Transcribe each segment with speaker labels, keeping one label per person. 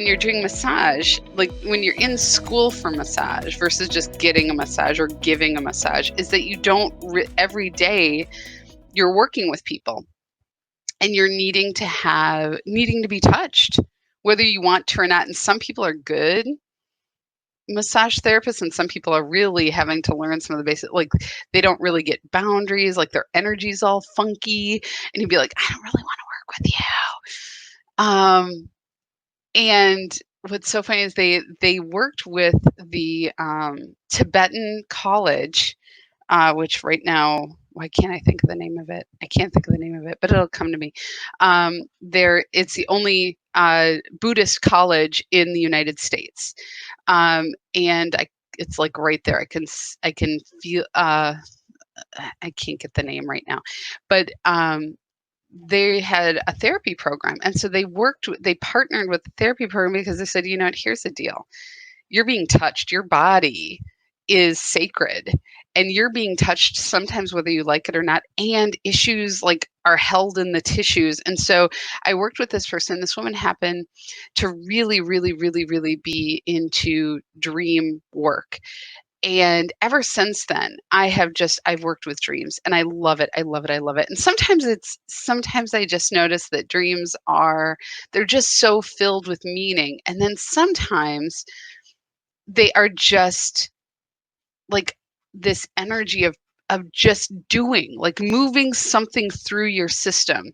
Speaker 1: when you're doing massage, like when you're in school for massage versus just getting a massage or giving a massage, is that you don't every day you're working with people and you're needing to be touched, whether you want to or not. And some people are good massage therapists and some people are really having to learn some of the basic, like they don't really get boundaries, like their energy's all funky, and you'd be like, I don't really want to work with you. And what's so funny is they worked with the Tibetan college, which right now, why can't I think of the name of it? I can't think of the name of it, but it'll come to me. It's the only Buddhist college in the United States, and it's like right there. I can feel. I can't get the name right now, but they had a therapy program, and so they partnered with the therapy program because they said, you know what, here's the deal: you're being touched. Your body is sacred, and you're being touched sometimes whether you like it or not, and issues like are held in the tissues. And so I worked with this person. This woman happened to really, really, really, really be into dream work. And ever since then, I've worked with dreams and I love it. I love it. I love it. And sometimes I just notice that dreams they're just so filled with meaning. And then sometimes they are just like this energy of just doing, like moving something through your system.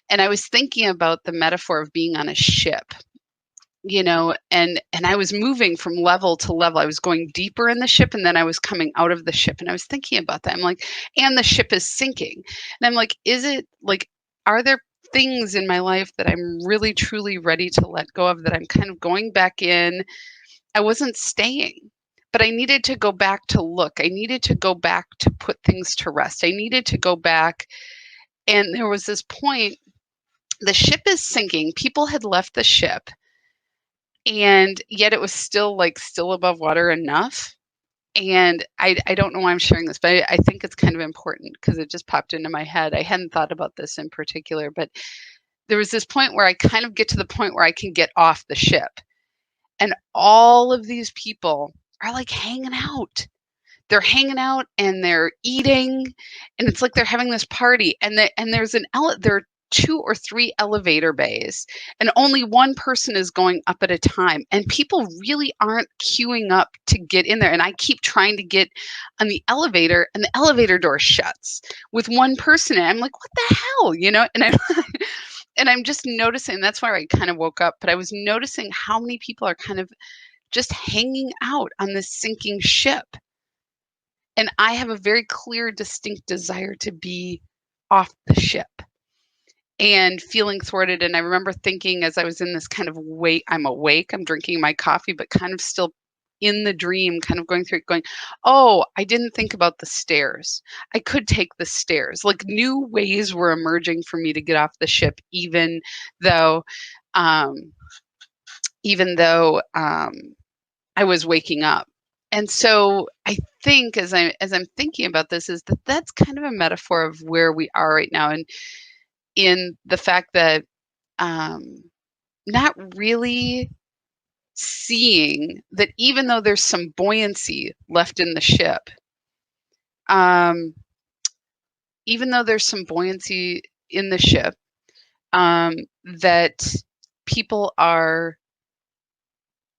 Speaker 1: And I was thinking about the metaphor of being on a ship, and I was moving from level to level. I was going deeper in the ship and then I was coming out of the ship, and I was thinking about that. I'm like, and the ship is sinking. And I'm like, are there things in my life that I'm really truly ready to let go of, that I'm kind of going back in? I wasn't staying, but I needed to go back to look. I needed to go back to put things to rest. I needed to go back. And there was this point, the ship is sinking. People had left the ship, and yet it was still above water enough. And I don't know why I'm sharing this, but I think it's kind of important because it just popped into my head. I hadn't thought about this in particular, but there was this point where I kind of get to the point where I can get off the ship. And all of these people are like hanging out. They're hanging out and they're eating, and it's like they're having this party. And there's there are 2 or 3 elevator bays, and only one person is going up at a time. And people really aren't queuing up to get in there. And I keep trying to get on the elevator, and the elevator door shuts with one person. And I'm like, what the hell, And and I'm just noticing. That's why I kind of woke up. But I was noticing how many people are kind of just hanging out on this sinking ship. And I have a very clear, distinct desire to be off the ship and feeling thwarted. And I remember thinking, as I was in this kind of I'm awake, I'm drinking my coffee, but kind of still in the dream, kind of going through it, going, oh, I didn't think about the stairs. I could take the stairs. Like new ways were emerging for me to get off the ship, even though I was waking up. And so I think as I'm thinking about this, is that's kind of a metaphor of where we are right now, and in the fact that not really seeing that even though there's some buoyancy left in the ship, that people are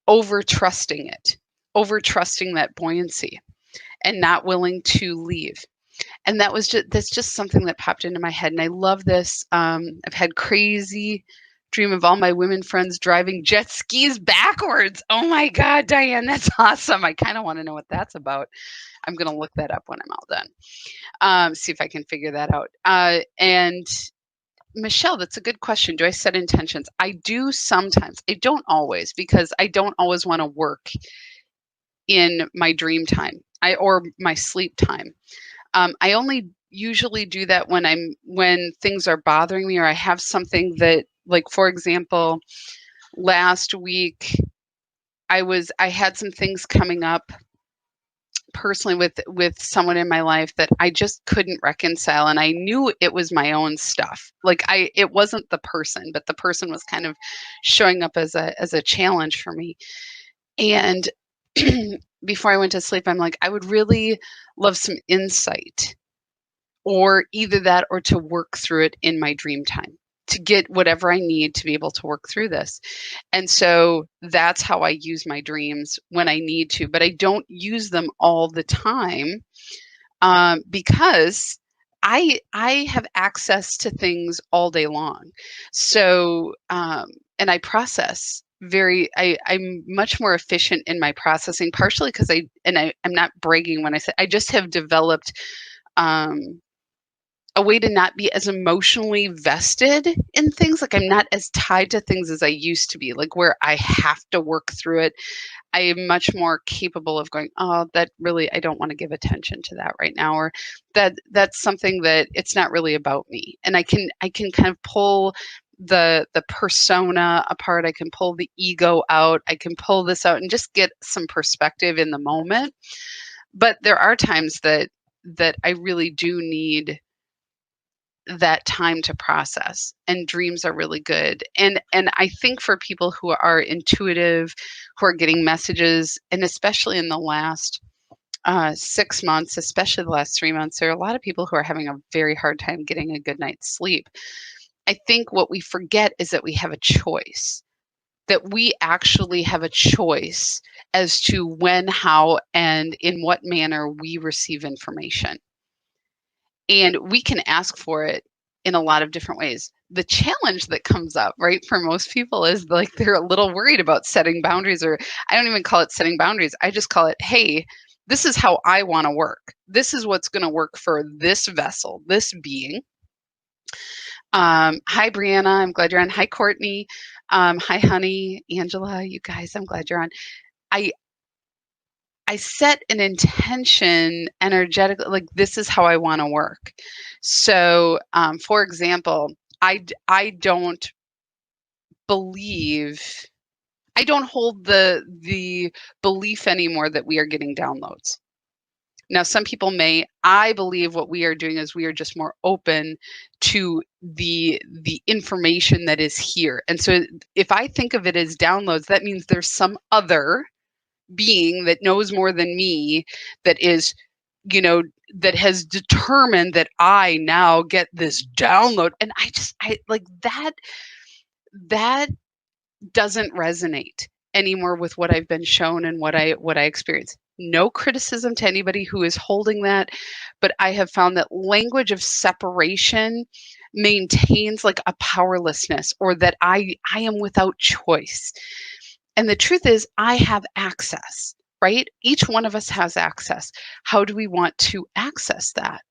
Speaker 1: over trusting that buoyancy and not willing to leave. And that's just something that popped into my head. And I love this. I've had crazy dream of all my women friends driving jet skis backwards. Oh my God, Diane, that's awesome. I kind of want to know what that's about. I'm going to look that up when I'm all done. See if I can figure that out. And Michelle, that's a good question. Do I set intentions? I do sometimes. I don't always, because I don't always want to work in my dream time or my sleep time. I only usually do that when things are bothering me, or I have something that, like, for example, last week I had some things coming up personally with someone in my life that I just couldn't reconcile, and I knew it was my own stuff. Like it wasn't the person, but the person was kind of showing up as a challenge for me. And before I went to sleep, I'm like, I would really love some insight, or either that or to work through it in my dream time, to get whatever I need to be able to work through this. And so that's how I use my dreams when I need to, but I don't use them all the time, because I have access to things all day long. So and I process I'm much more efficient in my processing, partially because I'm not bragging when I say I just have developed a way to not be as emotionally vested in things. Like I'm not as tied to things as I used to be, like where I have to work through it. I am much more capable of going, oh, that really, I don't want to give attention to that right now, or that's something that it's not really about me. And I can kind of pull the persona apart. I can pull the ego out. I can pull this out and just get some perspective in the moment. But there are times that I really do need that time to process, and dreams are really good. And I think for people who are intuitive, who are getting messages, and especially in the last 6 months, especially the last 3 months, there are a lot of people who are having a very hard time getting a good night's sleep. I think what we forget is that we have a choice, that we actually have a choice as to when, how, and in what manner we receive information. And we can ask for it in a lot of different ways. The challenge that comes up, right, for most people is like they're a little worried about setting boundaries, or I don't even call it setting boundaries. I just call it, hey, this is how I want to work. This is what's going to work for this vessel, this being. Hi, Brianna. I'm glad you're on. Hi, Courtney. Hi, honey. Angela, you guys, I'm glad you're on. I set an intention energetically, like this is how I want to work. So, for example, I don't believe, I don't hold the belief anymore that we are getting downloads. Now, some people may. I believe what we are doing is we are just more open to the information that is here. And so, if I think of it as downloads, that means there's some other being that knows more than me, that is, that has determined that I now get this download. And I like that doesn't resonate anymore with what I've been shown and what I experience. No criticism to anybody who is holding that, but I have found that language of separation maintains like a powerlessness, or that I am without choice. And the truth is, I have access, right? Each one of us has access. How do we want to access that?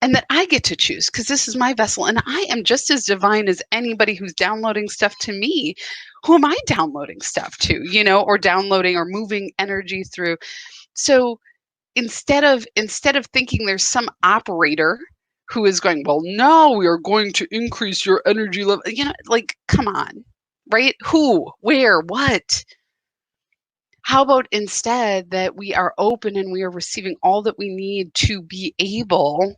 Speaker 1: And that I get to choose, because this is my vessel, and I am just as divine as anybody who's downloading stuff to me. Who am I downloading stuff to, or downloading or moving energy through? So instead of thinking there's some operator who is going, well, no, we are going to increase your energy level, like, come on, right? Who, where, what? How about instead that we are open and we are receiving all that we need to be able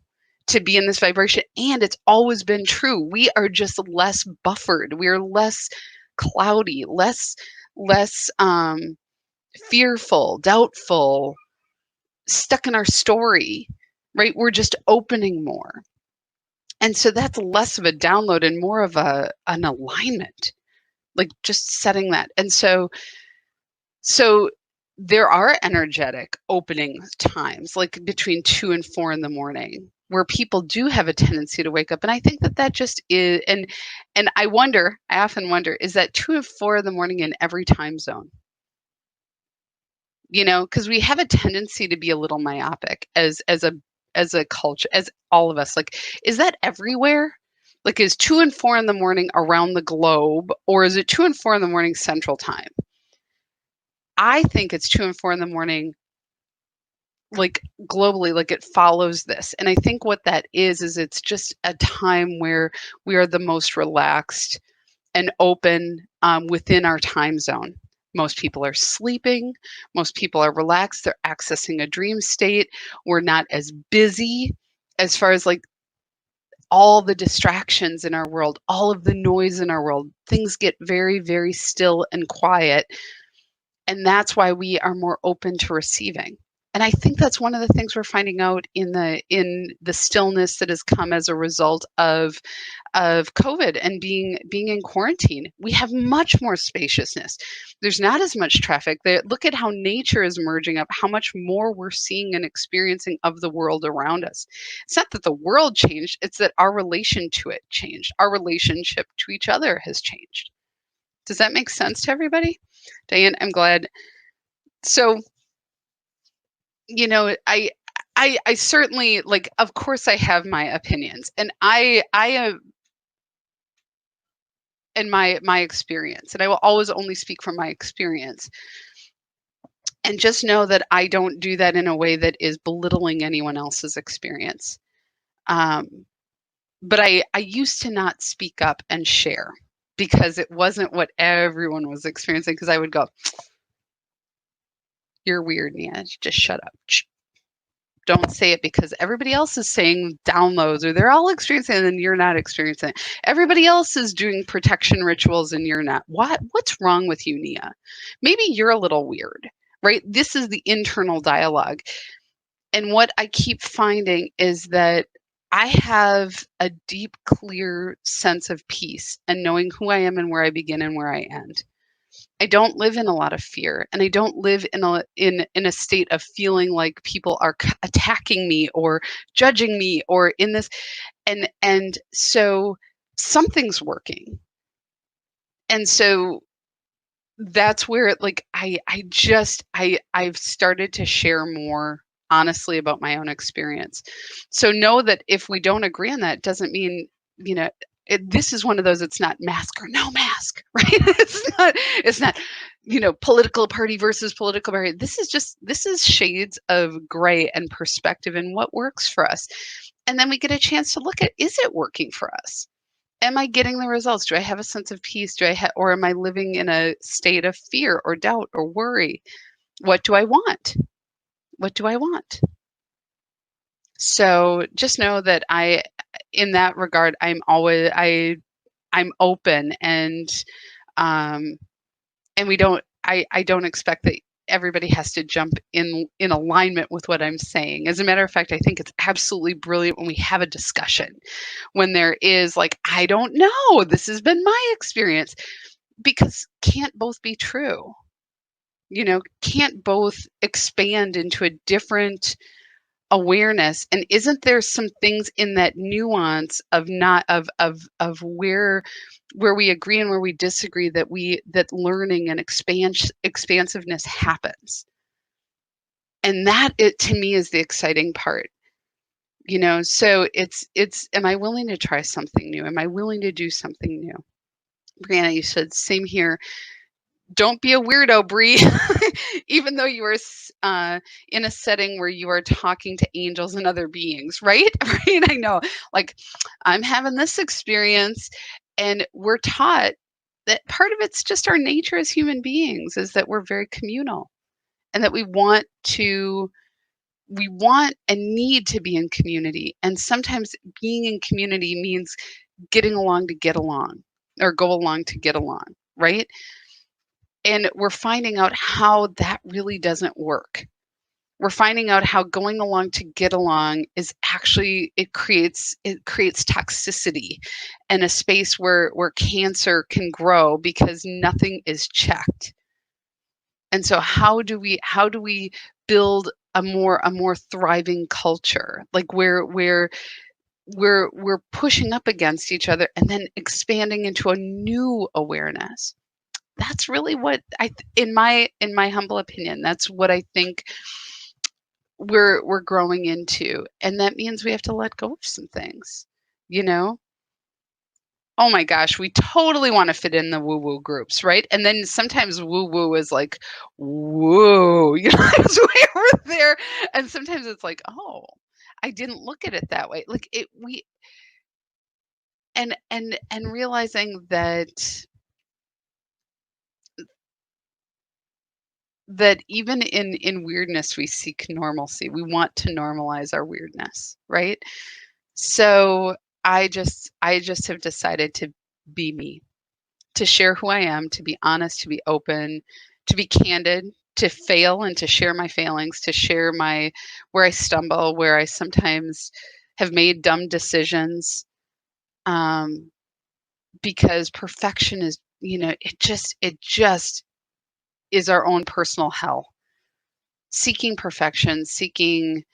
Speaker 1: to be in this vibration? And it's always been true. We are just less buffered. We are less cloudy, less fearful, doubtful, stuck in our story, right? We're just opening more. And so that's less of a download and more of an alignment, like just setting that. And so there are energetic opening times, like between 2 and 4 in the morning, where people do have a tendency to wake up. And I think that just is, and I often wonder, is that 2 and 4 in the morning in every time zone? Because we have a tendency to be a little myopic as a culture, as all of us. Like, is that everywhere? Like, is 2 and 4 in the morning around the globe, or is it 2 and 4 in the morning Central Time? I think it's 2 and 4 in the morning, like globally, like it follows this. And I think what that is it's just a time where we are the most relaxed and open within our time zone. Most people are sleeping. Most people are relaxed. They're accessing a dream state. We're not as busy as far as like all the distractions in our world, all of the noise in our world. Things get very, very still and quiet. And that's why we are more open to receiving. And I think that's one of the things we're finding out in the stillness that has come as a result of COVID and being in quarantine. We have much more spaciousness. There's not as much traffic. Look at how nature is merging up, how much more we're seeing and experiencing of the world around us. It's not that the world changed, it's that our relation to it changed. Our relationship to each other has changed. Does that make sense to everybody? Diane, I'm glad. So, you know, I certainly, like, of course I have my opinions, and I have, in my experience, and I will always only speak from my experience. And just know that I don't do that in a way that is belittling anyone else's experience. But I used to not speak up and share because it wasn't what everyone was experiencing. Because I would go, "You're weird, Nia. Just shut up. Don't say it because everybody else is saying downloads or they're all experiencing it and you're not experiencing it. Everybody else is doing protection rituals and you're not. What's wrong with you, Nia? Maybe you're a little weird, right?" This is the internal dialogue. And what I keep finding is that I have a deep, clear sense of peace and knowing who I am and where I begin and where I end. I don't live in a lot of fear, and I don't live in a state of feeling like people are attacking me or judging me or in this, and so something's working. And so that's where, like, I've started to share more honestly about my own experience. So know that if we don't agree on that, doesn't mean, you know, this is one of those, it's not mask or no mask, right? It's not, political party versus political party. This is shades of gray and perspective and what works for us. And then we get a chance to look at, is it working for us? Am I getting the results? Do I have a sense of peace? Or am I living in a state of fear or doubt or worry? What do I want? What do I want? So just know that in that regard, I'm open, um, and I don't expect that everybody has to jump in alignment with what I'm saying. As a matter of fact, I think it's absolutely brilliant when we have a discussion, when there is like, I don't know, this has been my experience, because can't both be true. Can't both expand into a different awareness. And isn't there some things in that nuance of not of where we agree and where we disagree, that learning and expansiveness happens? And that, it to me, is the exciting part. So it's am I willing to try something new? Am I willing to do something new? Brianna, you said same here. Don't be a weirdo, Bree. Even though you are in a setting where you are talking to angels and other beings, right? Right? I know. Like, I'm having this experience, and we're taught that part of it's just our nature as human beings is that we're very communal, and that we want and need to be in community. And sometimes being in community means getting along to get along, or go along to get along, right? And we're finding out how that really doesn't work. We're finding out how going along to get along is actually, it creates toxicity and a space where cancer can grow because nothing is checked. And so how do we build a more thriving culture, like where we're pushing up against each other and then expanding into a new awareness? That's really what in my humble opinion, that's what I think we're growing into. And that means we have to let go of some things, you know? Oh my gosh, we totally want to fit in the woo-woo groups, right? And then sometimes woo-woo is like, whoa, it's way over there. And sometimes it's like, oh, I didn't look at it that way. Like and realizing that that even in weirdness, we seek normalcy. We want to normalize our weirdness, right? So I just have decided to be me, to share who I am, to be honest, to be open, to be candid, to fail and to share my failings, to share my where I stumble, where I sometimes have made dumb decisions. Um, because perfection is, it just is our own personal hell. Seeking perfection, seeking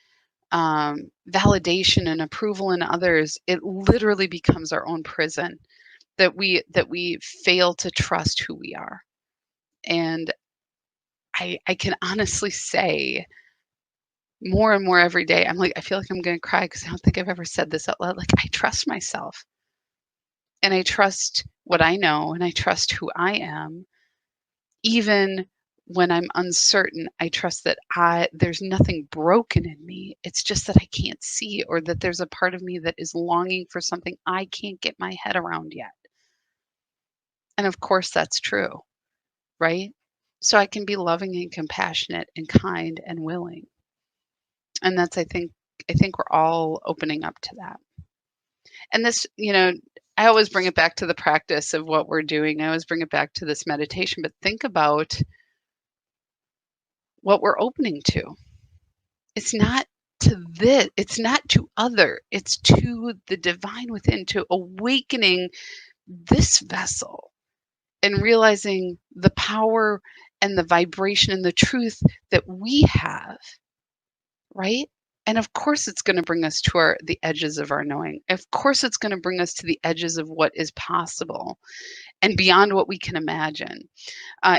Speaker 1: validation and approval in others, it literally becomes our own prison that we fail to trust who we are. And I can honestly say more and more every day, I'm like, I feel like I'm going to cry because I don't think I've ever said this out loud. Like, I trust myself and I trust what I know and I trust who I am. Even when I'm uncertain, I trust that there's nothing broken in me. It's just that I can't see, or that there's a part of me that is longing for something I can't get my head around yet. And of course that's true, right? So I can be loving and compassionate and kind and willing. And that's I think we're all opening up to that. And this, I always bring it back to the practice of what we're doing. I always bring it back to this meditation, but think about what we're opening to. It's not to this, it's not to other, it's to the divine within, to awakening this vessel and realizing the power and the vibration and the truth that we have, right? And of course it's going to bring us to the edges of our knowing. Of course it's going to bring us to the edges of what is possible and beyond what we can imagine.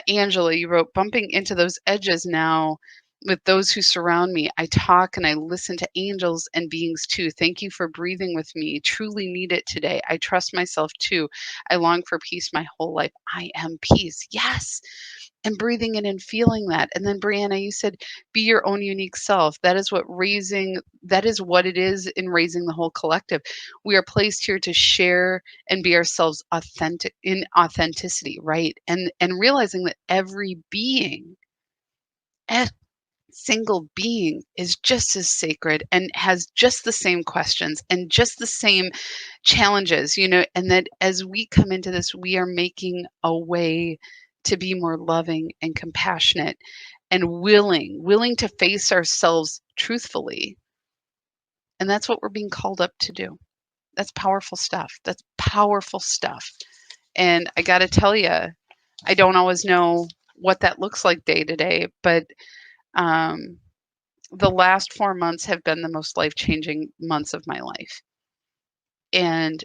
Speaker 1: Angela, you wrote, bumping into those edges now with those who surround me. I talk and I listen to angels and beings too. Thank you for breathing with me. Truly need it today. I trust myself too. I long for peace my whole life. I am peace. Yes. And breathing in and feeling that. And then Brianna, you said, be your own unique self. That is what it is in raising the whole collective. We are placed here to share and be ourselves authentic in authenticity, right? And realizing that every being, single being is just as sacred and has just the same questions and just the same challenges, and that as we come into this, we are making a way to be more loving and compassionate and willing to face ourselves truthfully. And that's what we're being called up to do. That's powerful stuff. That's powerful stuff. And I got to tell you, I don't always know what that looks like day to day, but the last 4 months have been the most life-changing months of my life, and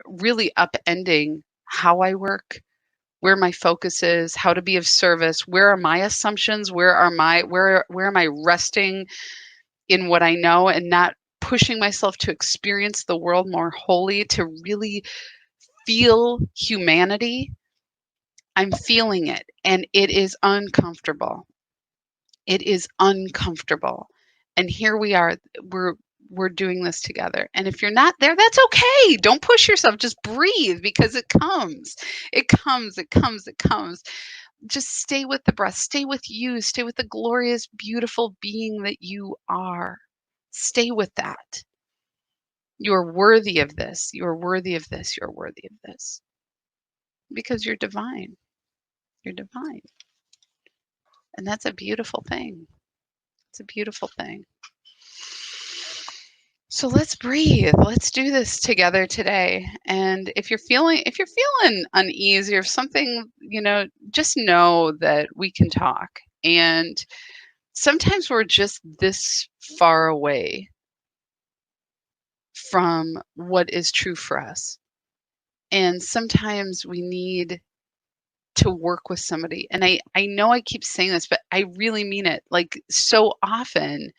Speaker 1: really upending how I work, where my focus is, how to be of service, where are my assumptions, where am I resting in what I know and not pushing myself to experience the world more wholly, to really feel humanity. I'm feeling it and it is uncomfortable. It is uncomfortable. And here we are. We're doing this together. And if you're not there, that's okay. Don't push yourself. Just breathe, because it comes. It comes. It comes. It comes. Just stay with the breath. Stay with you. Stay with the glorious, beautiful being that you are. Stay with that. You are worthy of this. You are worthy of this. You're worthy of this. Because you're divine. You're divine. And that's a beautiful thing. It's a beautiful thing. So let's breathe. Let's do this together today. And if you're feeling uneasy or something, just know that we can talk. And sometimes we're just this far away from what is true for us. And sometimes we need to work with somebody. And I know I keep saying this, but I really mean it. Like, so often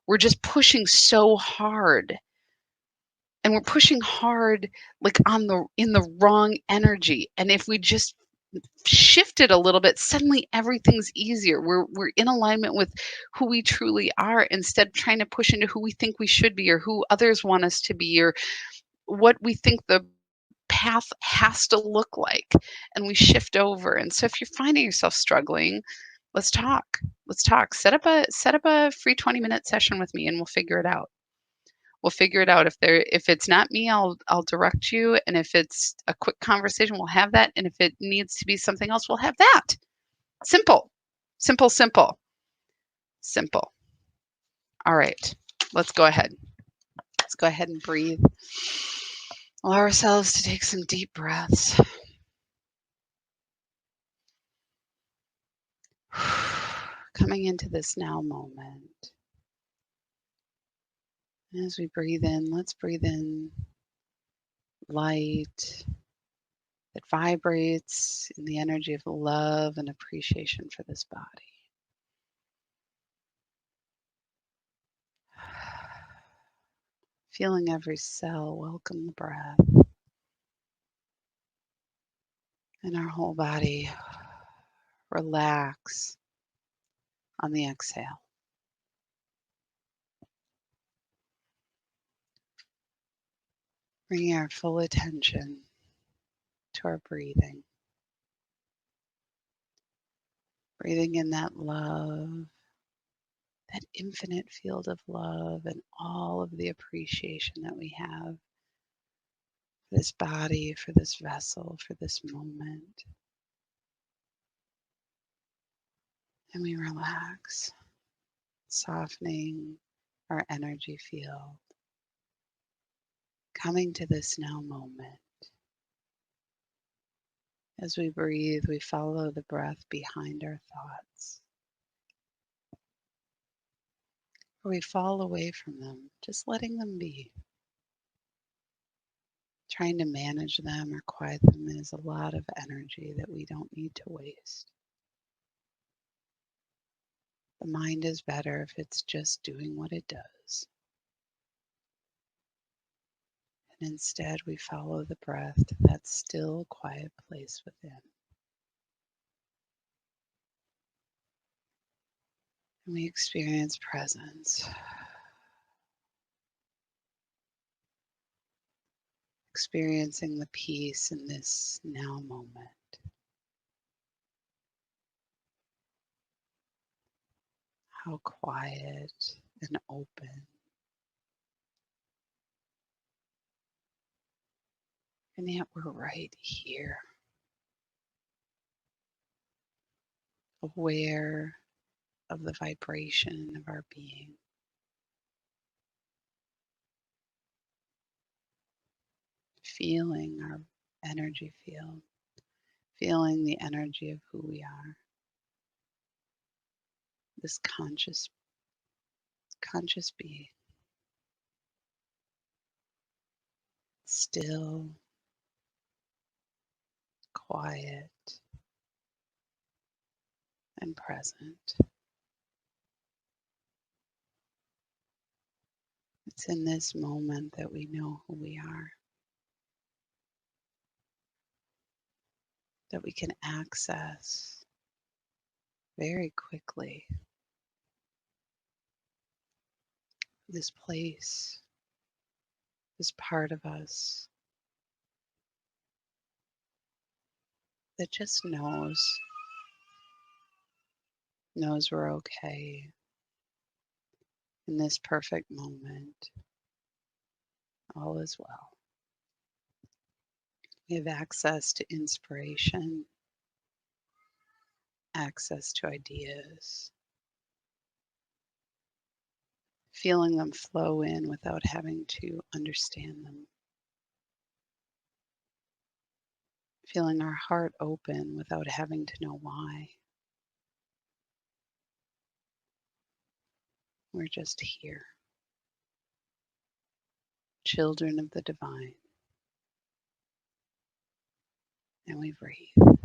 Speaker 1: we're just pushing so hard, and we're pushing hard like in the wrong energy. And if we just shift it a little bit, suddenly everything's easier. We're in alignment with who we truly are, instead of trying to push into who we think we should be, or who others want us to be, or what we think the path has to look like. And we shift over. And so if you're finding yourself struggling, Let's talk. Let's talk. Set up a free 20-minute session with me and we'll figure it out. We'll figure it out. If it's not me, I'll direct you. And if it's a quick conversation, we'll have that. And if it needs to be something else, we'll have that. Simple. Simple, simple. Simple. All right. Let's go ahead. Let's go ahead and breathe. Allow ourselves to take some deep breaths. Coming into this now moment. And as we breathe in, let's breathe in light that vibrates in the energy of love and appreciation for this body. Feeling every cell welcome the breath. And our whole body relax on the exhale. Bringing our full attention to our breathing. Breathing in that love, that infinite field of love and all of the appreciation that we have for this body, for this vessel, for this moment. And we relax, softening our energy field. Coming to this now moment. As we breathe, we follow the breath behind our thoughts. Or we fall away from them, just letting them be. Trying to manage them or quiet them is a lot of energy that we don't need to waste. The mind is better if it's just doing what it does. And instead, we follow the breath to that still, quiet place within. And we experience presence. Experiencing the peace in this now moment. How quiet and open. And yet we're right here. Aware of the vibration of our being. Feeling our energy field. Feeling the energy of who we are. This conscious being. Still, quiet, and present. It's in this moment that we know who we are. That we can access very quickly this place, this part of us that just knows we're okay in this perfect moment. All is well. We have access to inspiration, access to ideas, feeling them flow in without having to understand them. Feeling our heart open without having to know why. We're just here. Children of the divine. And we breathe.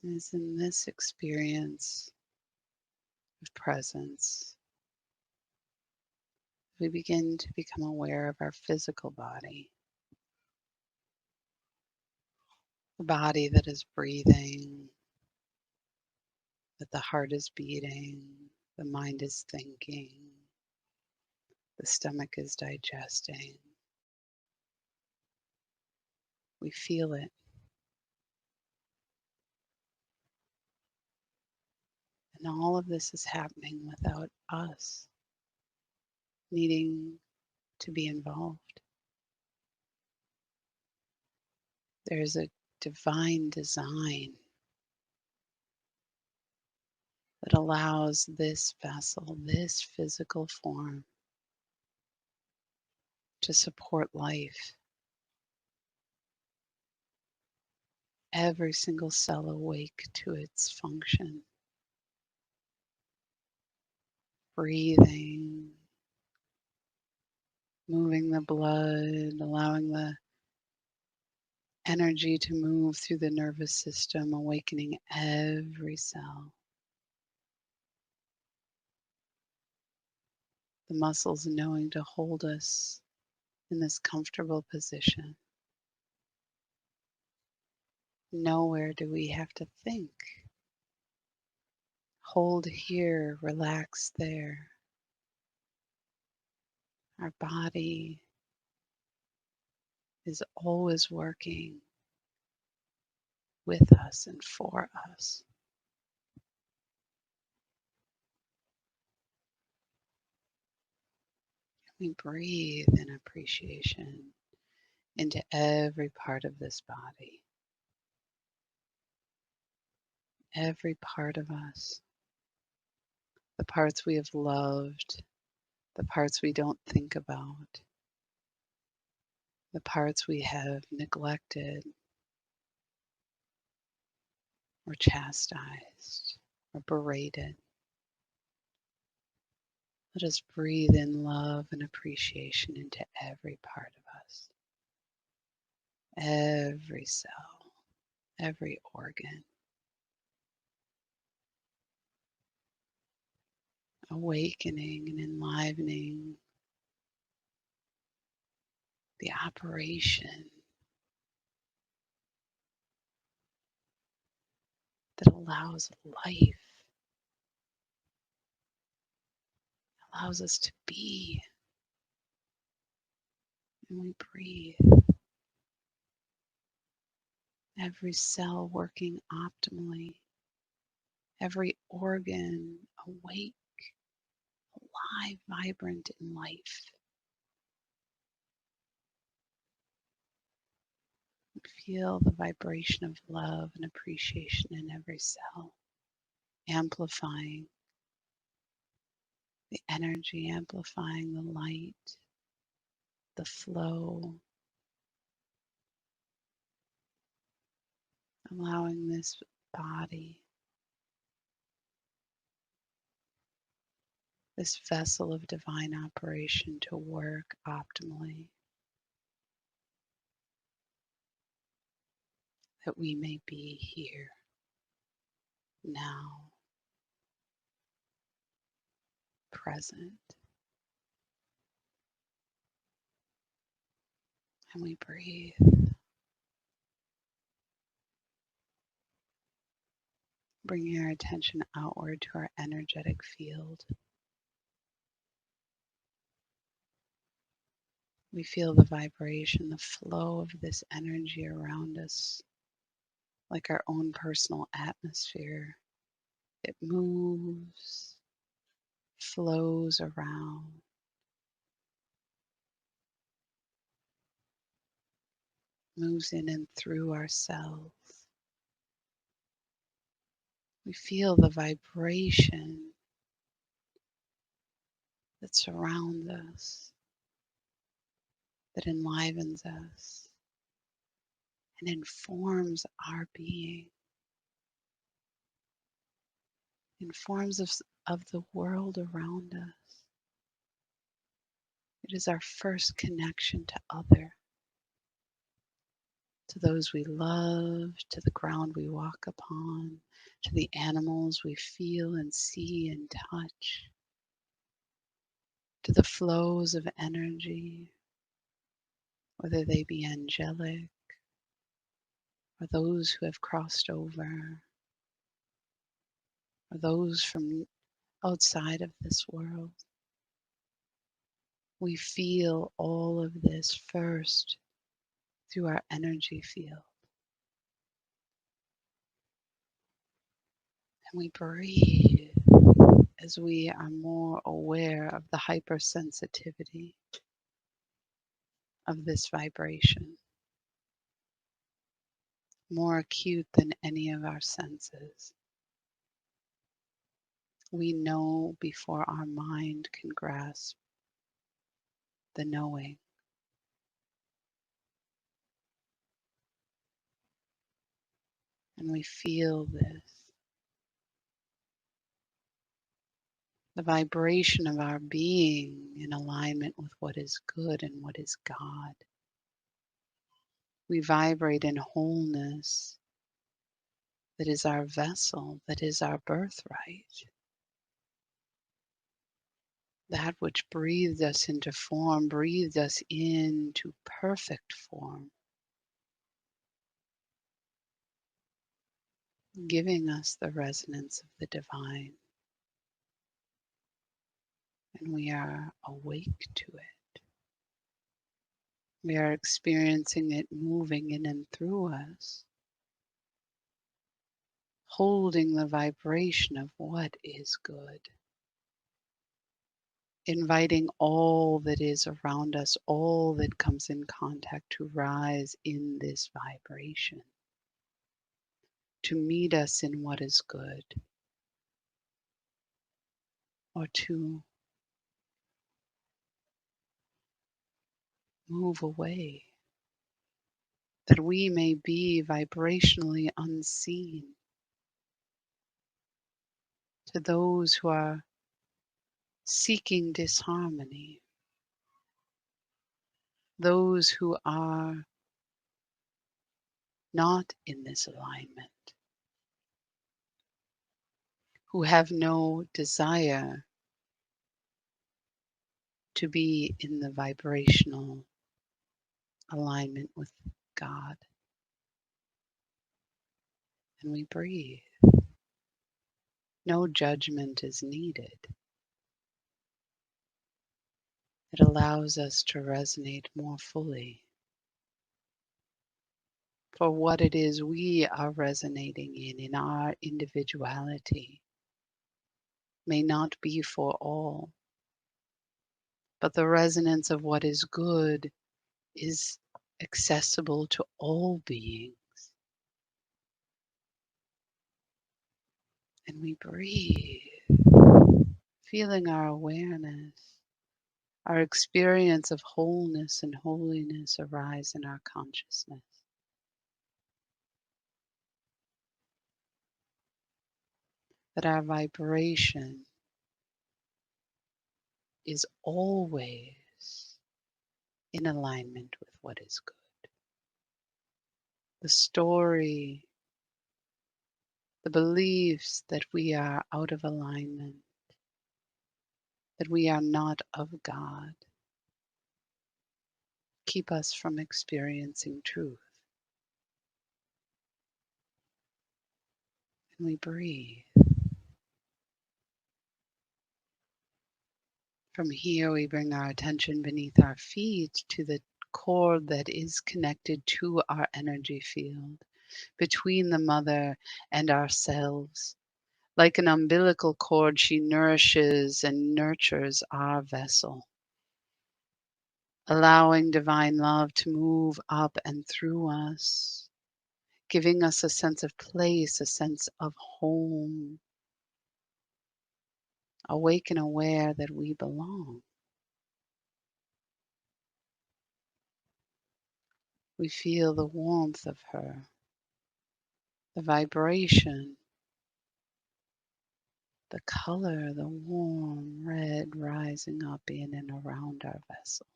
Speaker 1: And it's in this experience of presence we begin to become aware of our physical body. The body that is breathing, that the heart is beating, the mind is thinking, the stomach is digesting. We feel it. And all of this is happening without us needing to be involved. There's a divine design that allows this vessel, this physical form, to support life. Every single cell awake to its function. Breathing, moving the blood, allowing the energy to move through the nervous system, awakening every cell. The muscles knowing to hold us in this comfortable position. Nowhere do we have to think. Hold here, relax there. Our body is always working with us and for us. We breathe in appreciation into every part of this body, every part of us, the parts we have loved, the parts we don't think about, the parts we have neglected or chastised or berated. Let us breathe in love and appreciation into every part of us, every cell, every organ, awakening and enlivening the operation that allows life, allows us to be. And we breathe. Every cell working optimally, every organ awake, alive, vibrant in life. Feel the vibration of love and appreciation in every cell, amplifying the energy, amplifying the light, the flow, allowing this body, this vessel of divine operation to work optimally, that we may be here now, present. And we breathe. Bringing our attention outward to our energetic field. We feel the vibration, the flow of this energy around us, like our own personal atmosphere. It moves, flows around. Moves in and through our cells. We feel the vibration that surrounds us, that enlivens us, and informs our being, informs us of the world around us. It is our first connection to other, to those we love, to the ground we walk upon, to the animals we feel and see and touch, to the flows of energy, whether they be angelic or those who have crossed over, or those from outside of this world. We feel all of this first through our energy field. And we breathe as we are more aware of the hypersensitivity of this vibration, more acute than any of our senses. We know before our mind can grasp the knowing. And we feel this, the vibration of our being in alignment with what is good and what is God. We vibrate in wholeness that is our vessel, that is our birthright. That which breathed us into form, breathed us into perfect form, giving us the resonance of the divine. And we are awake to it. We are experiencing it moving in and through us, holding the vibration of what is good, inviting all that is around us, all that comes in contact to rise in this vibration, to meet us in what is good, or to move away, that we may be vibrationally unseen to those who are seeking disharmony, those who are not in this alignment, who have no desire to be in the vibrational alignment with God. And we breathe. No judgment is needed. It allows us to resonate more fully for what it is we are resonating in our individuality. May not be for all, but the resonance of what is good is accessible to all beings. And we breathe, feeling our awareness, our experience of wholeness and holiness arise in our consciousness. That our vibration is always in alignment with what is good. The story, the beliefs that we are out of alignment, that we are not of God, keep us from experiencing truth. And we breathe. From here, we bring our attention beneath our feet to the cord that is connected to our energy field, between the mother and ourselves. Like an umbilical cord, she nourishes and nurtures our vessel, allowing divine love to move up and through us, giving us a sense of place, a sense of home, awake and aware that we belong. We feel the warmth of her, the vibration, the color, the warm red rising up in and around our vessel.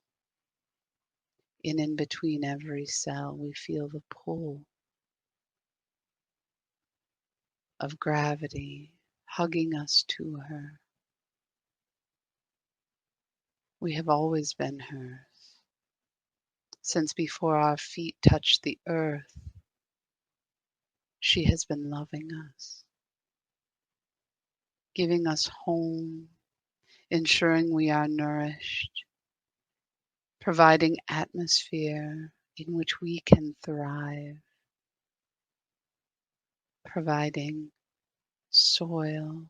Speaker 1: In and between every cell, we feel the pull of gravity hugging us to her. We have always been hers. Since before our feet touched the earth, she has been loving us, giving us home, ensuring we are nourished, providing atmosphere in which we can thrive, providing soil,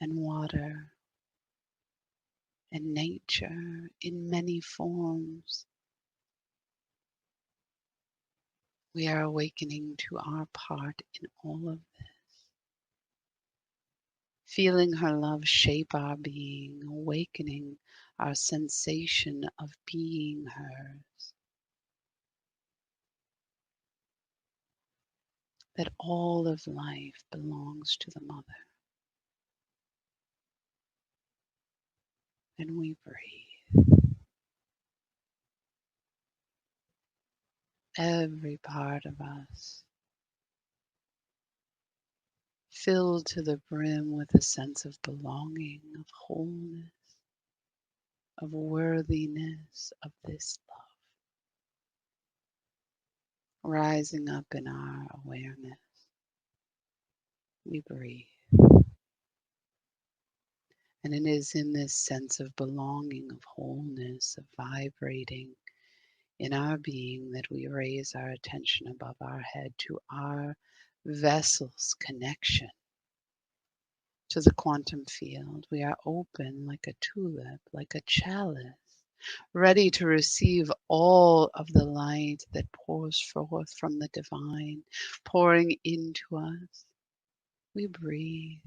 Speaker 1: and water, and nature in many forms. We are awakening to our part in all of this, feeling her love shape our being, awakening our sensation of being hers, that all of life belongs to the Mother. And we breathe. Every part of us filled to the brim with a sense of belonging, of wholeness, of worthiness of this love, rising up in our awareness. We breathe. And it is in this sense of belonging, of wholeness, of vibrating in our being that we raise our attention above our head to our vessel's connection to the quantum field. We are open like a tulip, like a chalice, ready to receive all of the light that pours forth from the divine, pouring into us. We breathe.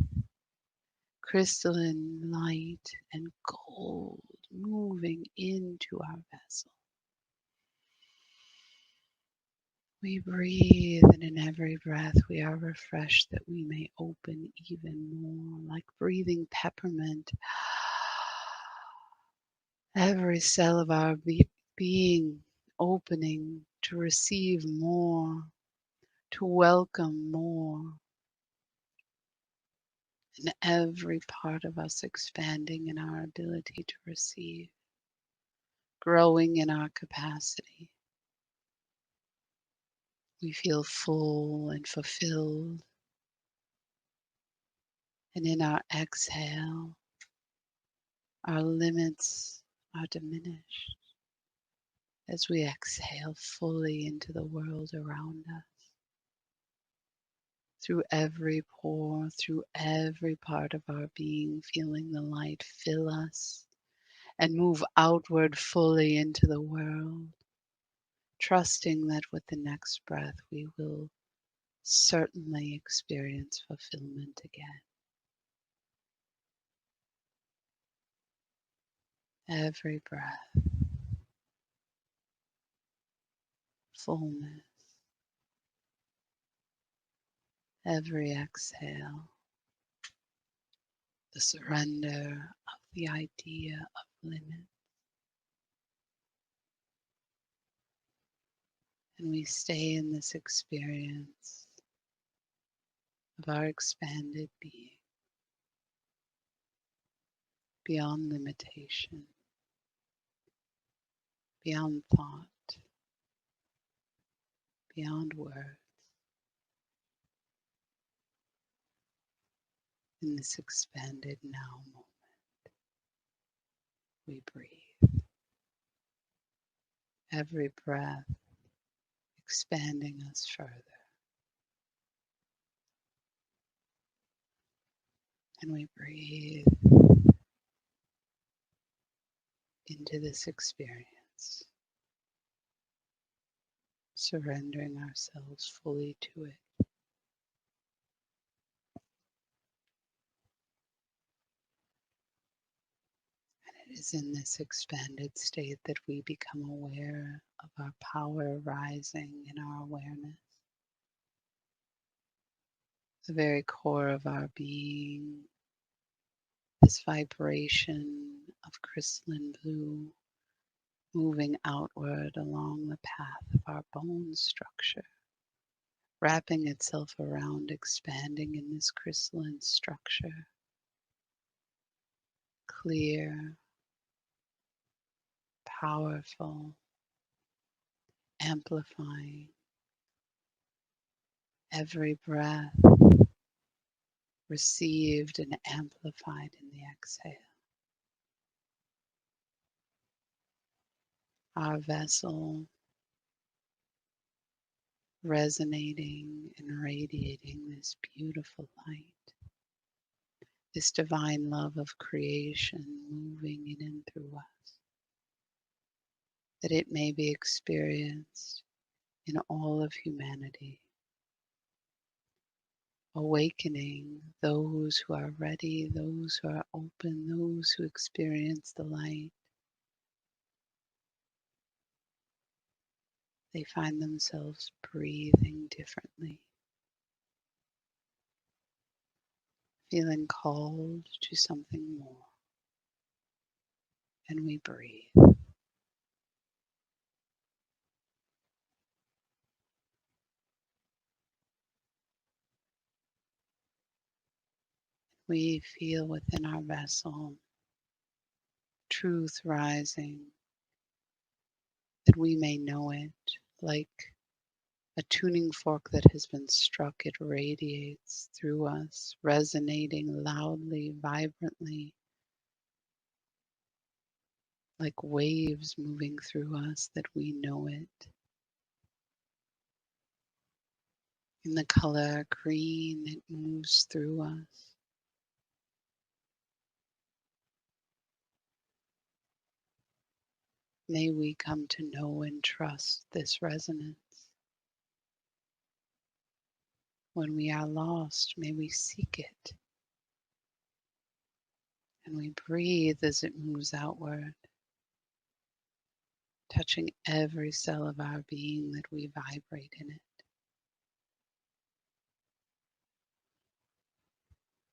Speaker 1: Crystalline light and gold moving into our vessel. We breathe, and in every breath we are refreshed that we may open even more, like breathing peppermint. Every cell of our being opening to receive more, to welcome more, and every part of us expanding in our ability to receive, growing in our capacity. We feel full and fulfilled. And in our exhale, our limits are diminished as we exhale fully into the world around us. Through every pore, through every part of our being, feeling the light fill us and move outward fully into the world, trusting that with the next breath we will certainly experience fulfillment again. Every breath, fullness. Every exhale, the surrender of the idea of limit. And we stay in this experience of our expanded being, beyond limitation, beyond thought, beyond words. In this expanded now moment, we breathe. Every breath expanding us further. And we breathe into this experience, surrendering ourselves fully to it. It is in this expanded state that we become aware of our power rising in our awareness. The very core of our being, this vibration of crystalline blue moving outward along the path of our bone structure, wrapping itself around, expanding in this crystalline structure, clear, powerful, amplifying every breath, received and amplified in the exhale. Our vessel resonating and radiating this beautiful light, this divine love of creation moving in and through us, that it may be experienced in all of humanity, awakening those who are ready, those who are open, those who experience the light. They find themselves breathing differently, feeling called to something more. And we breathe. We feel within our vessel truth rising, that we may know it. Like a tuning fork that has been struck, it radiates through us, resonating loudly, vibrantly, like waves moving through us, that we know it. In the color green, it moves through us. May we come to know and trust this resonance. When we are lost, may we seek it. And we breathe as it moves outward, touching every cell of our being, that we vibrate in it.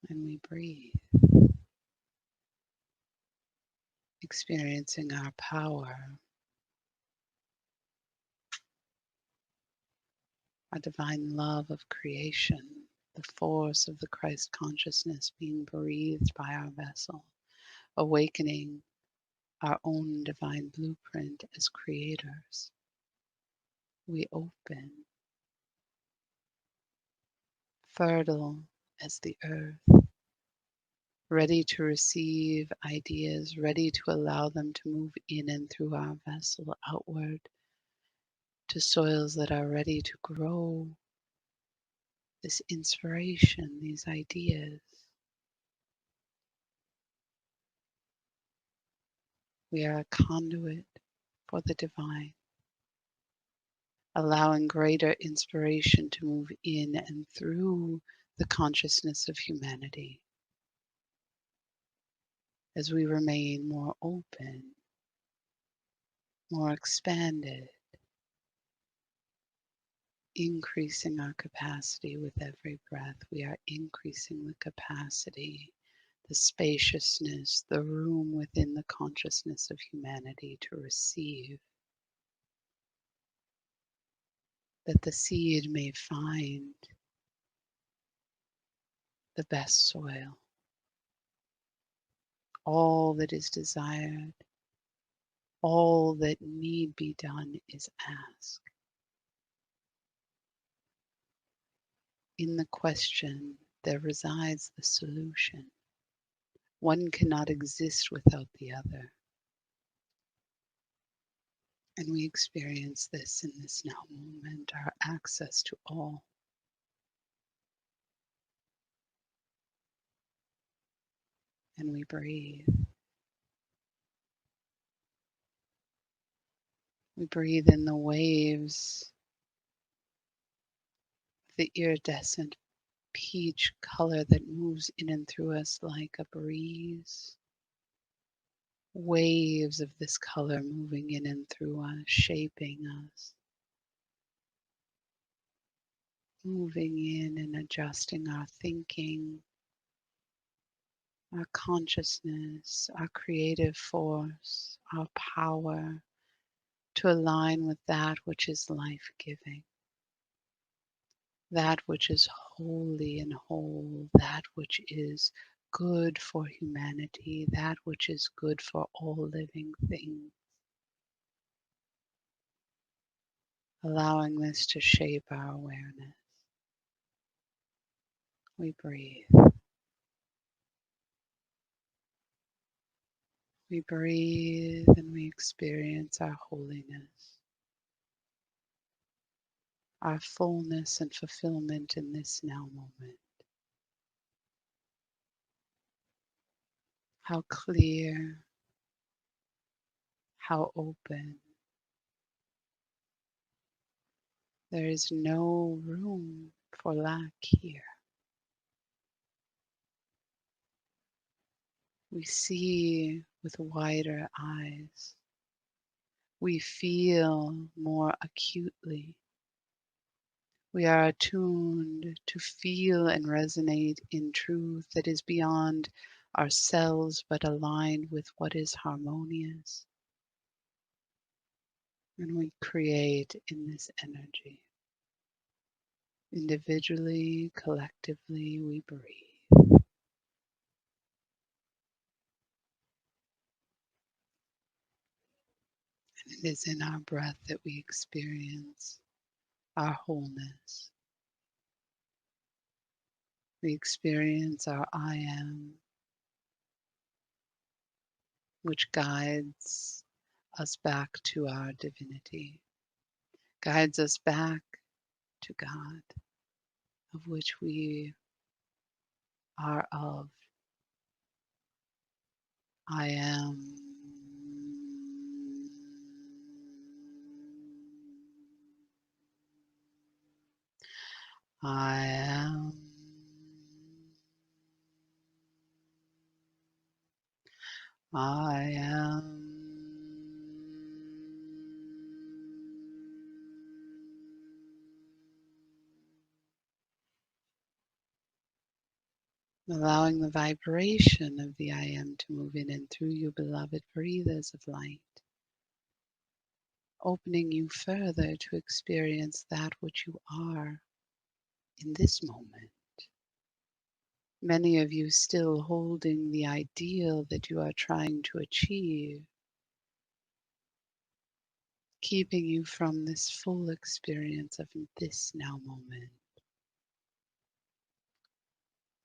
Speaker 1: And we breathe, experiencing our power, our divine love of creation, the force of the Christ consciousness being breathed by our vessel, awakening our own divine blueprint as creators. We open, fertile as the earth, ready to receive ideas, ready to allow them to move in and through our vessel outward to soils that are ready to grow this inspiration, these ideas. We are a conduit for the divine, allowing greater inspiration to move in and through the consciousness of humanity as we remain more open, more expanded, increasing our capacity with every breath. We are increasing the capacity, the spaciousness, the room within the consciousness of humanity to receive, that the seed may find the best soil. All that is desired, all that need be done is ask. In the question, there resides the solution. One cannot exist without the other. And we experience this in this now moment, our access to all. And we breathe. We breathe in the waves, the iridescent peach color that moves in and through us like a breeze. Waves of this color moving in and through us, shaping us, moving in and adjusting our thinking, our consciousness, our creative force, our power to align with that which is life-giving, that which is holy and whole, that which is good for humanity, that which is good for all living things. Allowing this to shape our awareness. We breathe. We breathe and we experience our holiness. our fullness and fulfillment in this now moment. How clear, how open. There is no room for lack here. We see with wider eyes. We feel more acutely. We are attuned to feel and resonate in truth that is beyond ourselves but aligned with what is harmonious. And we create in this energy. Individually, collectively, we breathe. And it is in our breath that we experience our wholeness. We experience our I am, which guides us back to our divinity, guides us back to God, of which we are of. I am. I am. I am. Allowing the vibration of the I am to move in and through you, beloved breathers of light, opening you further to experience that which you are in this moment. Many of you still holding the ideal that you are trying to achieve, keeping you from this full experience of this now moment.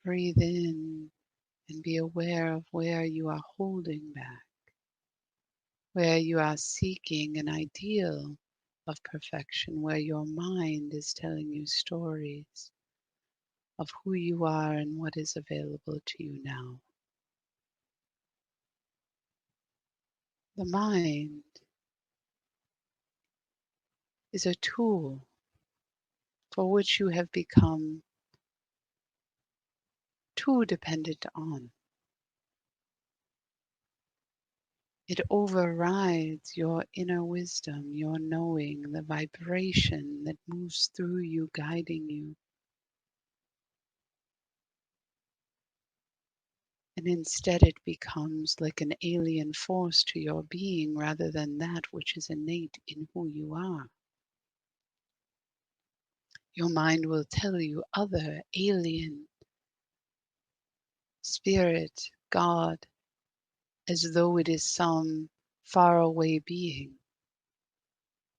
Speaker 1: Breathe in and be aware of where you are holding back, where you are seeking an ideal of perfection, where your mind is telling you stories of who you are and what is available to you now. The mind is a tool for which you have become too dependent on. It overrides your inner wisdom, your knowing, the vibration that moves through you, guiding you. And instead it becomes like an alien force to your being rather than that which is innate in who you are. Your mind will tell you other alien, spirit, God, as though it is some faraway being.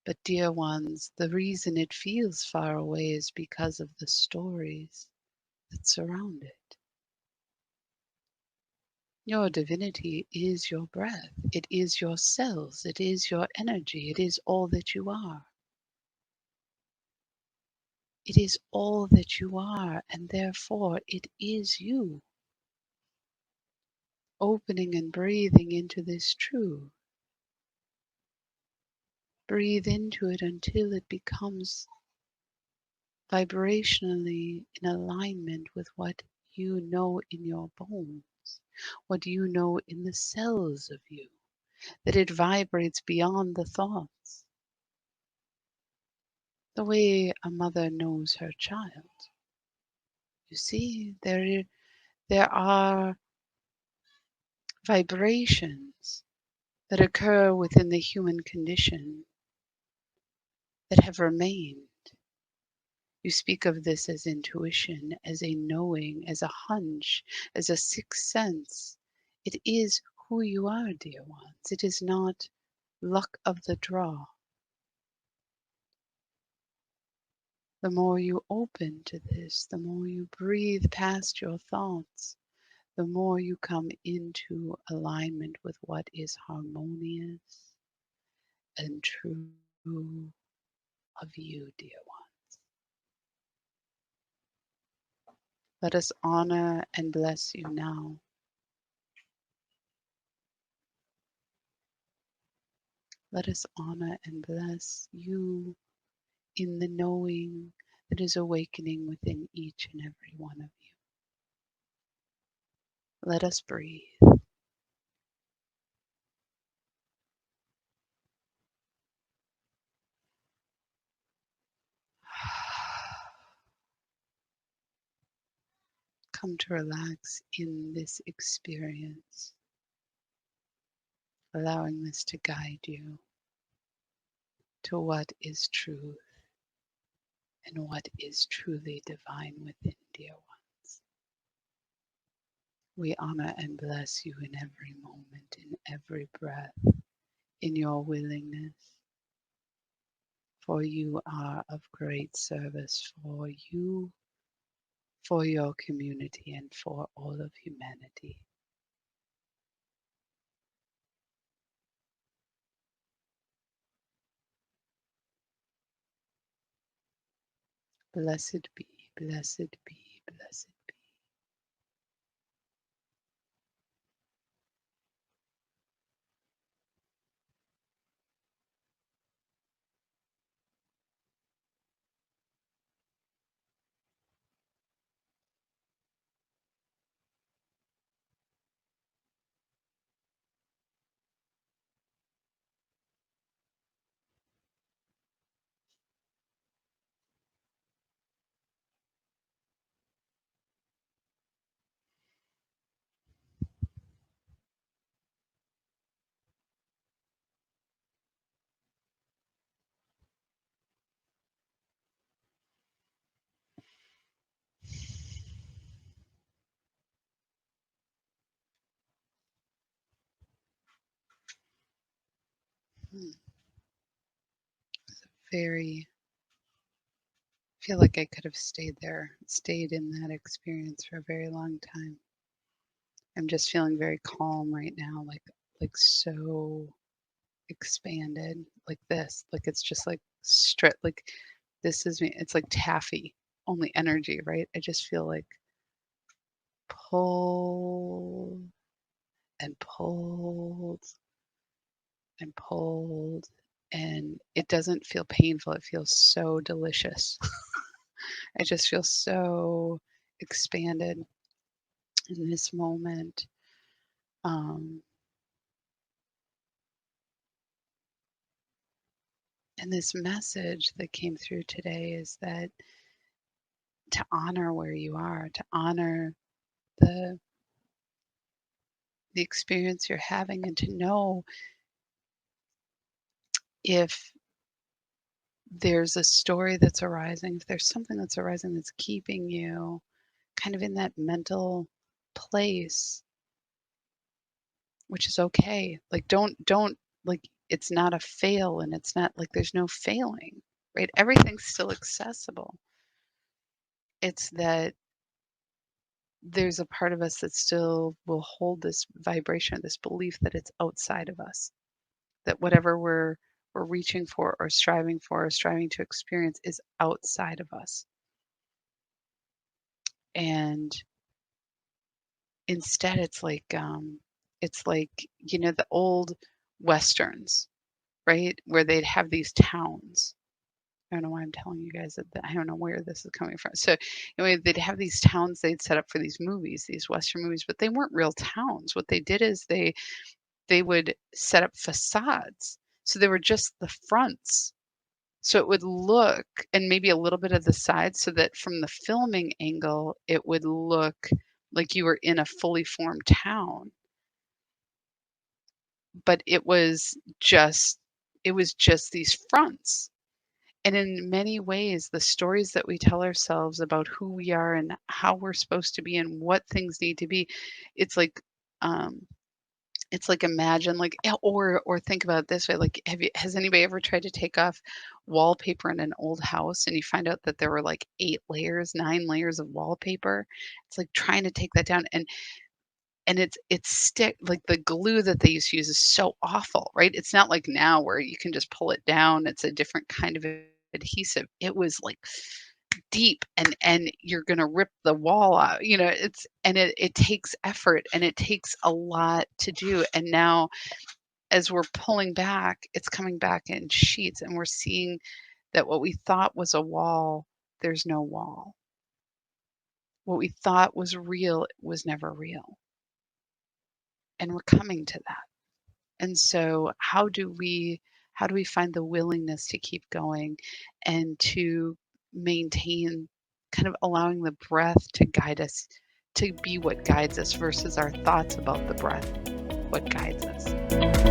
Speaker 1: But dear ones, the reason it feels far away is because of the stories that surround it. Your divinity is your breath. It is your cells. It is your energy. It is all that you are. It is all that you are, and therefore it is you. Opening and breathing into this truth. Breathe into it until it becomes vibrationally in alignment with what you know in your bones, what you know in the cells of you, that it vibrates beyond the thoughts, the way a mother knows her child. You see, there are vibrations that occur within the human condition that have remained. You speak of this as intuition, as a knowing, as a hunch, as a sixth sense. It is who you are, dear ones. It is not luck of the draw. The more you open to this, the more you breathe past your thoughts, the more you come into alignment with what is harmonious and true of you, dear one. Let us honor and bless you now. Let us honor and bless you in the knowing that is awakening within each and every one of you. Let us breathe. Come to relax in this experience, allowing this to guide you to what is truth and what is truly divine within, dear ones. We honor and bless you in every moment, in every breath, in your willingness, for you are of great service for you, for your community, and for all of humanity. Blessed be, blessed be, blessed be. Very, feel like I could have stayed in that experience for a very long time. I'm just feeling very calm right now, like so expanded, like this, like it's just like straight, like this is me. It's like taffy, only energy, right? I just feel like pulled and pulled and pulled, and it doesn't feel painful. It feels so delicious. I just feel so expanded in this moment. Um, and this message that came through today is that to honor where you are, to honor the experience you're having, and to know if there's a story that's arising, if there's something that's arising that's keeping you kind of in that mental place, which is okay. Like don't like it's not a fail, and it's not like there's no failing, right? Everything's still accessible. It's that there's a part of us that still will hold this vibration, this belief that it's outside of us, that whatever we're reaching for or striving to experience is outside of us. And instead it's like, you know, the old westerns, right? Where they'd have these towns. I don't know why I'm telling you guys that. I don't know where this is coming from. So anyway, they'd have these towns they'd set up for these movies, these Western movies, but they weren't real towns. What they did is they would set up facades. So they were just the fronts. So it would look, and maybe a little bit of the sides, so that from the filming angle, it would look like you were in a fully formed town. But it was just these fronts. And in many ways, the stories that we tell ourselves about who we are and how we're supposed to be and what things need to be, it's like um, imagine like or think about it this way, like has anybody ever tried to take off wallpaper in an old house and you find out that there were like 9 layers of wallpaper? It's like trying to take that down, and it's stick like the glue that they used to use is so awful, right? It's not like now where you can just pull it down. It's a different kind of adhesive. It was like deep and you're going to rip the wall out. It takes effort and it takes a lot to do. And now as we're pulling back, it's coming back in sheets, and we're seeing that what we thought was a wall, there's no wall. What we thought was real was never real. And we're coming to that. And so how do we find the willingness to keep going and to maintain, kind of allowing the breath to guide us, to be what guides us versus our thoughts about the breath, what guides us?